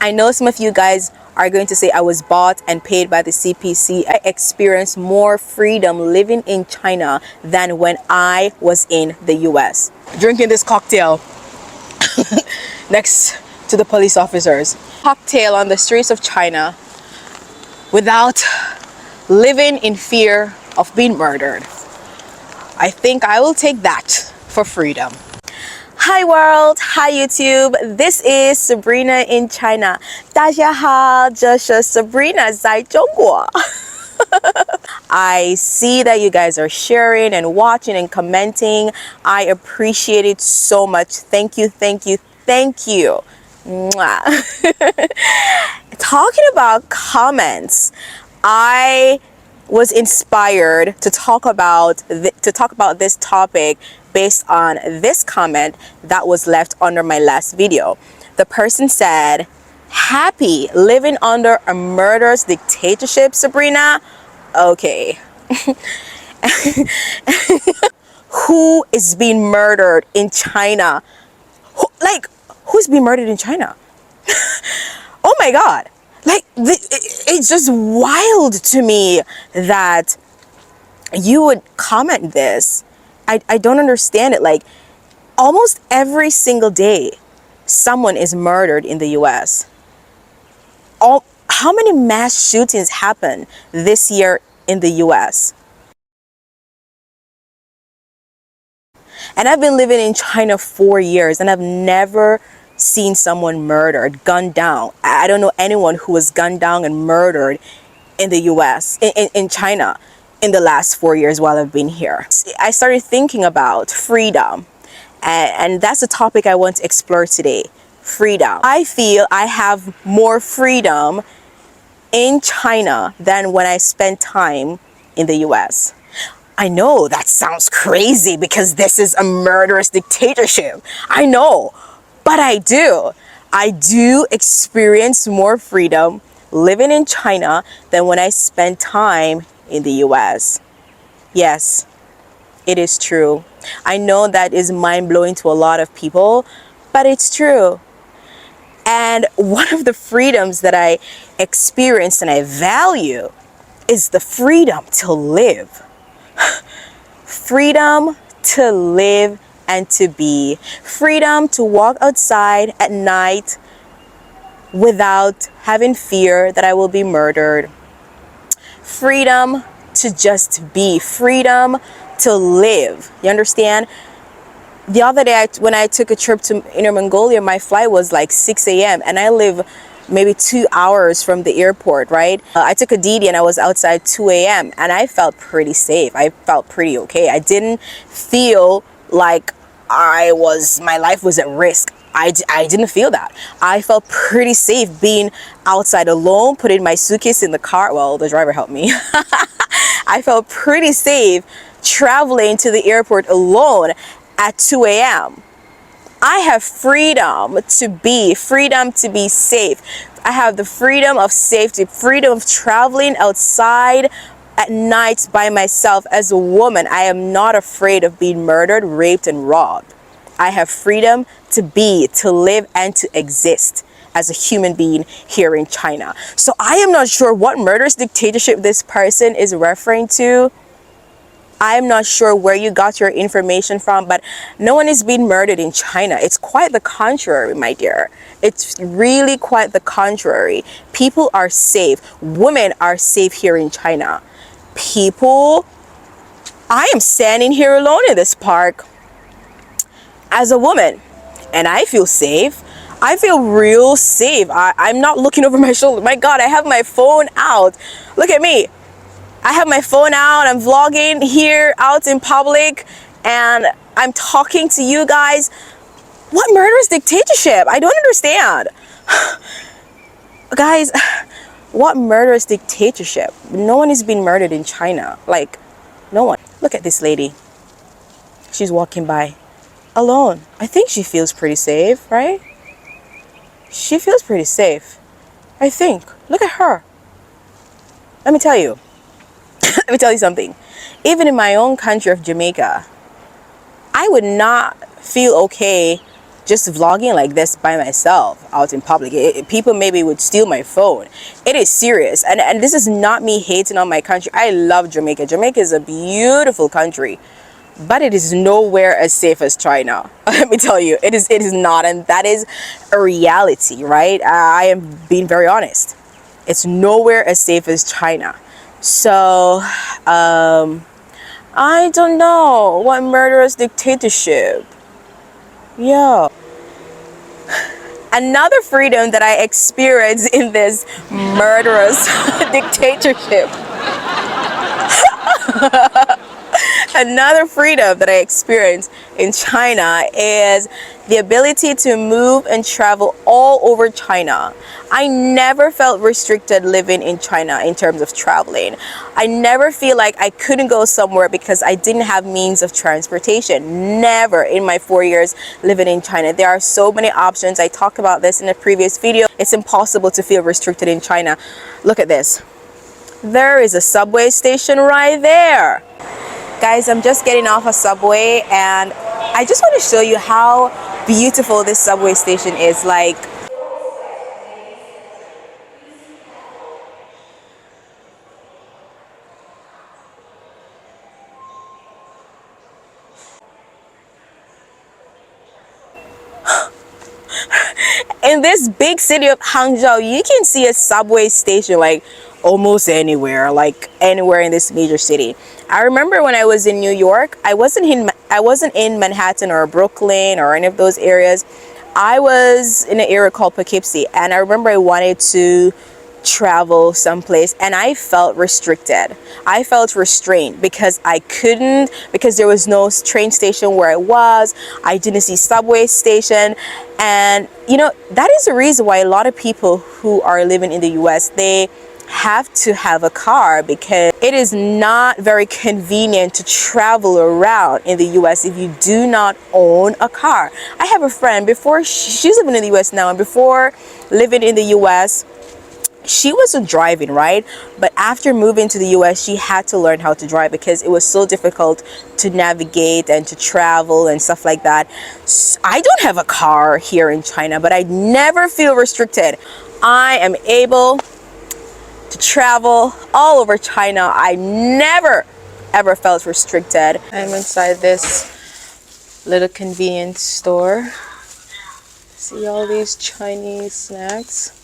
I know some of you guys are going to say I was bought and paid by the CPC. I experienced more freedom living in China than when I was in the US. Drinking this cocktail next to the police officers. Cocktail on the streets of China without living in fear of being murdered. I think I will take that for freedom. Hi world, hi YouTube. This is Sabrina in China. 大家好，这是 Sabrina 在中国。I see that you guys are sharing and watching and commenting. I appreciate it so much. Thank you, thank you, thank you. Mwah. Talking about comments, I was inspired to talk about this topic based on this comment that was left under my last video. The person said, "Happy living under a murderous dictatorship, Sabrina?" Okay. Who is being murdered in China? Who's being murdered in China? Oh my God. It's just wild to me that you would comment this. I don't understand it. Like, almost every single day, someone is murdered in the US. How many mass shootings happened this year in the US? And I've been living in China 4 years and I've never seen someone murdered, gunned down. I don't know anyone who was gunned down and murdered in the US, in China, in the last 4 years while I've been here. I started thinking about freedom, and that's the topic I want to explore today. Freedom. I feel I have more freedom in China than when I spend time in the US. I know that sounds crazy because this is a murderous dictatorship. I know, but I do experience more freedom living in China than when I spend time in the US. Yes, it is true. I know that is mind-blowing to a lot of people, but it's true. And one of the freedoms that I experience and I value is the freedom to live. Freedom to live and to be. Freedom to walk outside at night without having fear that I will be murdered. Freedom to just be. Freedom to live. You understand? The other day when I took a trip to Inner Mongolia, my flight was like 6 a.m. and I live maybe 2 hours from the airport, right? I took a Didi and I was outside 2 a.m. and I felt pretty safe. I felt pretty okay. I didn't feel like my life was at risk. I didn't feel that. I felt pretty safe being outside alone, putting my suitcase in the car. Well, the driver helped me. I felt pretty safe traveling to the airport alone at 2 a.m. I have freedom to be safe. I have the freedom of safety, freedom of traveling outside at night by myself as a woman. I am not afraid of being murdered, raped, and robbed. I have freedom to be, to live, and to exist as a human being here in China. So I am not sure what murderous dictatorship this person is referring to. I'm not sure where you got your information from, but no one is being murdered in China. It's quite the contrary, my dear. It's really quite the contrary. People are safe. Women are safe here in China. I am standing here alone in this park as a woman, and I feel safe. I feel real safe. I'm not looking over my shoulder. My God, I have my phone out. Look at me. I have my phone out. I'm vlogging here out in public and I'm talking to you guys. What murderous dictatorship? I don't understand. Guys, what murderous dictatorship? No one is being murdered in China. Like, no one. Look at this lady. She's walking by alone. I think she feels pretty safe, right? She feels pretty safe, I think. Look at her. Let me tell you. Let me tell you something. Even in my own country of Jamaica, I would not feel okay just vlogging like this by myself out in public. People maybe would steal my phone. It is serious. And this is not me hating on my country. I love Jamaica. Jamaica is a beautiful country, but it is nowhere as safe as China. Let me tell you, it is not, and that is a reality, right? I am being very honest. It's nowhere as safe as China. So I don't know, what murderous dictatorship. Yeah. Another freedom that I experienced in this murderous dictatorship. Another freedom that I experienced in China is the ability to move and travel all over China. I never felt restricted living in China in terms of traveling. I never feel like I couldn't go somewhere because I didn't have means of transportation. Never in my 4 years living in China. There are so many options. I talked about this in a previous video. It's impossible to feel restricted in China. Look at this. There is a subway station right there. Guys, I'm just getting off a subway and I just want to show you how beautiful this subway station is. Like, in this big city of Hangzhou, you can see a subway station like almost anywhere, like anywhere in this major city. I remember when I was in New York, I wasn't in Manhattan or Brooklyn or any of those areas. I was in an area called Poughkeepsie, and I remember I wanted to travel someplace and I felt restricted. I felt restrained because I couldn't, because there was no train station where I was. I didn't see subway station. And you know, that is the reason why a lot of people who are living in the US, they have to have a car, because it is not very convenient to travel around in the US if you do not own a car. I have a friend, before she's living in the US now, and before living in the US, she wasn't driving, right? But after moving to the US, she had to learn how to drive because it was so difficult to navigate and to travel and stuff like that. I don't have a car here in China, but I never feel restricted. I am able to travel all over China. I never ever felt restricted. I'm inside this little convenience store. See all these Chinese snacks.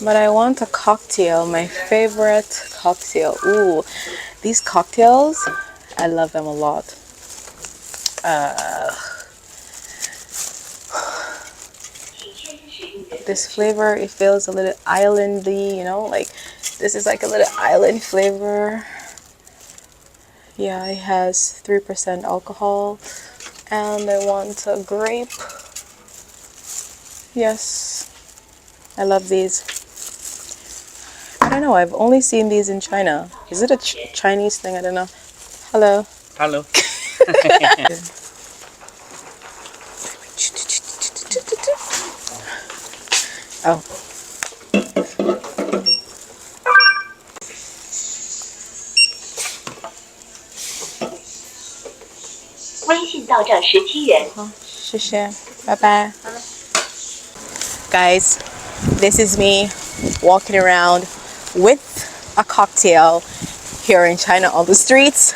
But I want a cocktail, my favorite cocktail. Ooh, these cocktails, I love them a lot. This flavor, it feels a little islandy, you know, like this is like a little island flavor. Yeah, it has 3% alcohol, and I want a grape. Yes, I love these. I don't know, I've only seen these in China. Is it a Chinese thing? I don't know. Hello. Hello. Oh. 微信到账17元。好，谢谢，拜拜。Guys, this is me walking around with a cocktail here in China on the streets,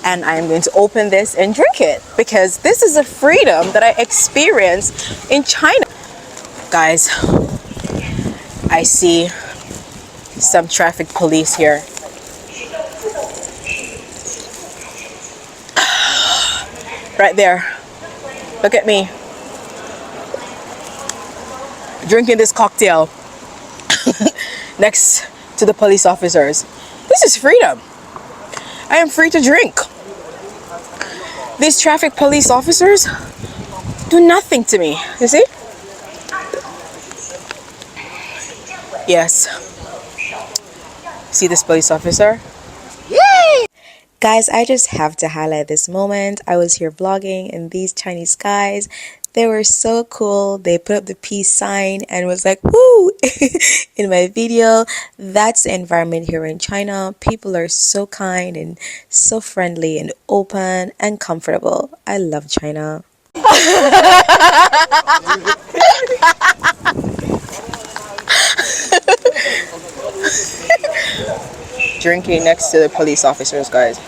and I am going to open this and drink it because this is a freedom that I experienced in China. Guys, I see some traffic police here. Right there. Look at me. Drinking this cocktail next to the police officers. This is freedom. I am free to drink. These traffic police officers do nothing to me. You see? Yes. See this police officer? Yay! Guys, I just have to highlight this moment. I was here vlogging and these Chinese guys, they were so cool. They put up the peace sign and was like, woo, in my video. That's the environment here in China. People are so kind and so friendly and open and comfortable. I love China. Drinking next to the police officers, guys.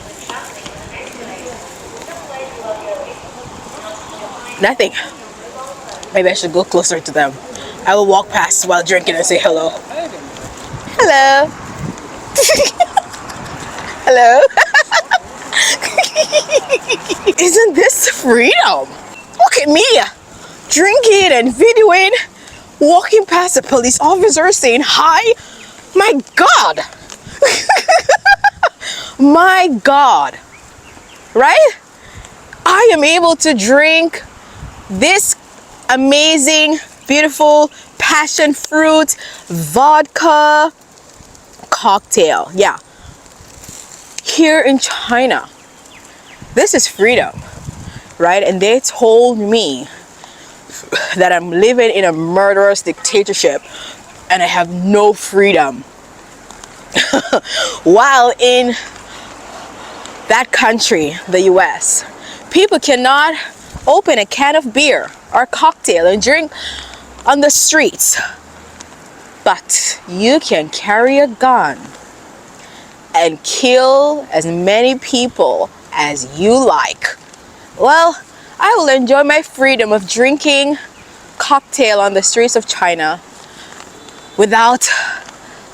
Nothing. Maybe I should go closer to them. I will walk past while drinking and say hello. Hello. Hello. Isn't this freedom? Look at me, drinking and videoing, walking past a police officer saying hi. My God. My God. Right? I am able to drink this amazing, beautiful passion fruit vodka cocktail. Yeah. Here in China. This is freedom, right? And they told me that I'm living in a murderous dictatorship and I have no freedom. While in that country, the US, people cannot open a can of beer or cocktail and drink on the streets. But you can carry a gun and kill as many people as you like. Well, I will enjoy my freedom of drinking cocktail on the streets of China without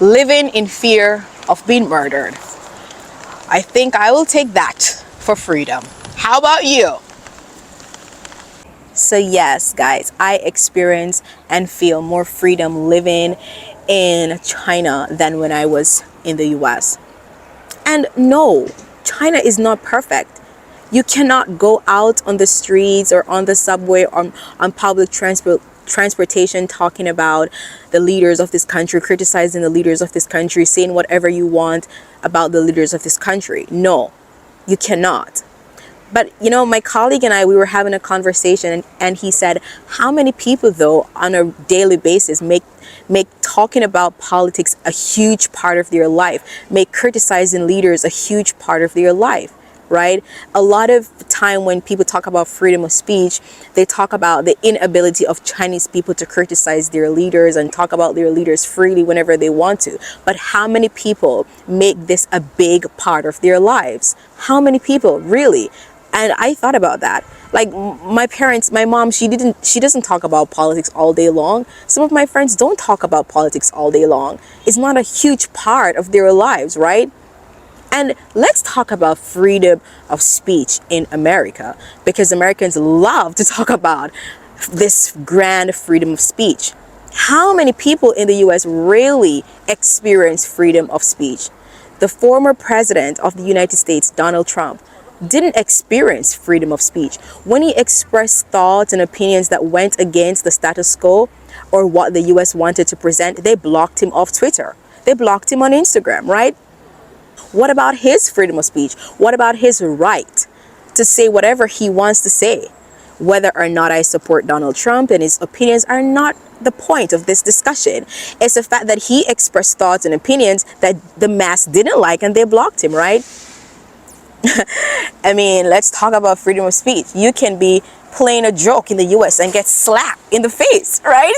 living in fear of being murdered. I think I will take that for freedom. How about you? So yes, guys, I experience and feel more freedom living in China than when I was in the US. And no, China is not perfect. You cannot go out on the streets or on the subway or on public transportation talking about the leaders of this country, criticizing the leaders of this country, saying whatever you want about the leaders of this country. No, you cannot. But you know, my colleague and I, we were having a conversation and he said, how many people though on a daily basis make talking about politics a huge part of their life, make criticizing leaders a huge part of their life, right? A lot of time when people talk about freedom of speech, they talk about the inability of Chinese people to criticize their leaders and talk about their leaders freely whenever they want to. But how many people make this a big part of their lives? How many people really? And I thought about that. Like my parents, my mom, she doesn't talk about politics all day long. Some of my friends don't talk about politics all day long. It's not a huge part of their lives, right? And let's talk about freedom of speech in America, because Americans love to talk about this grand freedom of speech. How many people in the US really experience freedom of speech? The former president of the United States, Donald Trump, didn't experience freedom of speech. When he expressed thoughts and opinions that went against the status quo or what the US wanted to present, they blocked him off Twitter. They blocked him on Instagram, right? What about his freedom of speech? What about his right to say whatever he wants to say? Whether or not I support Donald Trump and his opinions are not the point of this discussion. It's the fact that he expressed thoughts and opinions that the mass didn't like and they blocked him, right? I mean, let's talk about freedom of speech. You can be playing a joke in the US and get slapped in the face, right?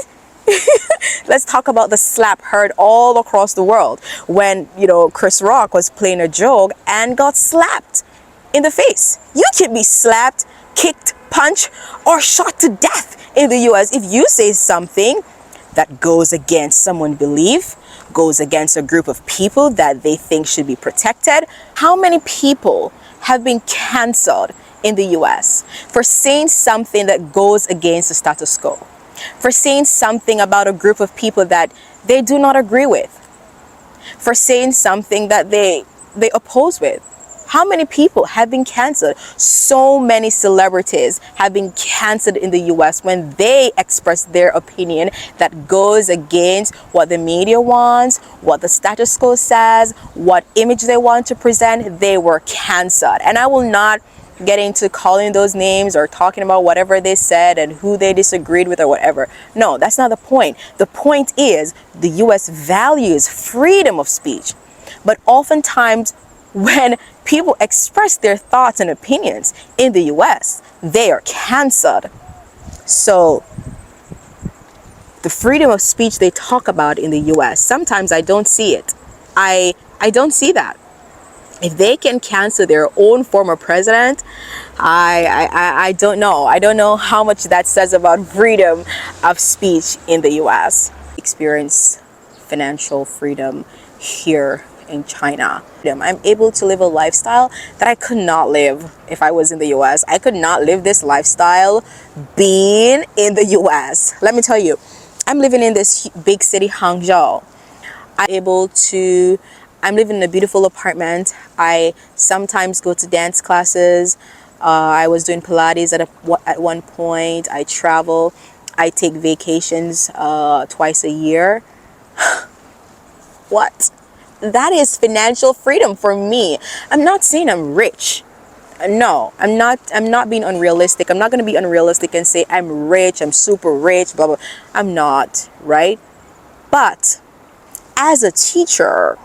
Let's talk about the slap heard all across the world when, you know, Chris Rock was playing a joke and got slapped in the face. You can be slapped, kicked, punched, or shot to death in the US if you say something that goes against someone's belief, goes against a group of people that they think should be protected. How many people have been canceled in the US for saying something that goes against the status quo, for saying something about a group of people that they do not agree with, for saying something that they oppose with? How many people have been canceled? So many celebrities have been canceled in the US when they express their opinion that goes against what the media wants, what the status quo says, what image they want to present. They were canceled. And I will not get into calling those names or talking about whatever they said and who they disagreed with or whatever. No, that's not the point. The point is the US values freedom of speech. But oftentimes when people express their thoughts and opinions in the US, they are canceled. So the freedom of speech they talk about in the US, sometimes I don't see it. I don't see that. If they can cancel their own former president, I don't know. I don't know how much that says about freedom of speech in the US. Experience financial freedom here in China. I'm able to live a lifestyle that I could not live if I was in the US. I could not live this lifestyle being in the US. Let me tell you, I'm living in this big city, Hangzhou. I'm living in a beautiful apartment. I sometimes go to dance classes. I was doing Pilates at one point. I travel. I take vacations twice a year. What? That is financial freedom for me. I'm not saying I'm rich. No, I'm not being unrealistic. I'm not going to be unrealistic and say I'm rich, I'm super rich, blah, blah. I'm not, right? But as a teacher,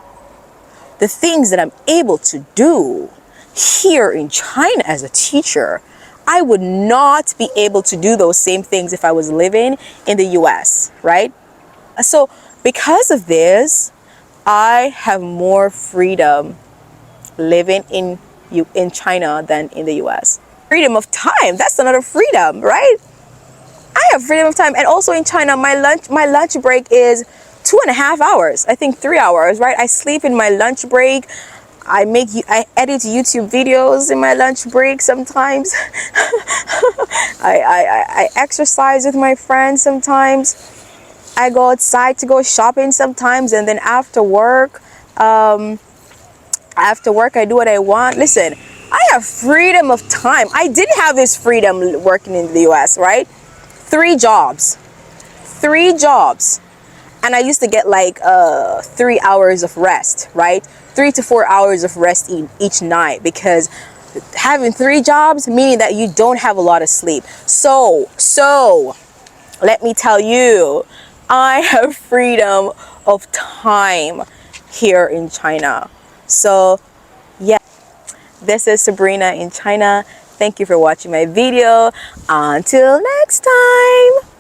the things that I'm able to do here in China as a teacher, I would not be able to do those same things if I was living in the US, right? So because of this, I have more freedom living in China than in the US. Freedom of time, that's another freedom, right? I have freedom of time. And also in China, my lunch break is 2.5 hours. I think 3 hours, right? I sleep in my lunch break. I edit YouTube videos in my lunch break sometimes. I exercise with my friends sometimes. I go outside to go shopping sometimes, and then after work I do what I want. Listen, I have freedom of time. I didn't have this freedom working in the US, right? 3 jobs. And I used to get like 3 hours of rest, right? 3 to 4 hours of rest each night, because having 3 jobs meaning that you don't have a lot of sleep. So let me tell you, I have freedom of time here in China. So yeah, this is Sabrina in China. Thank you for watching my video. Until next time.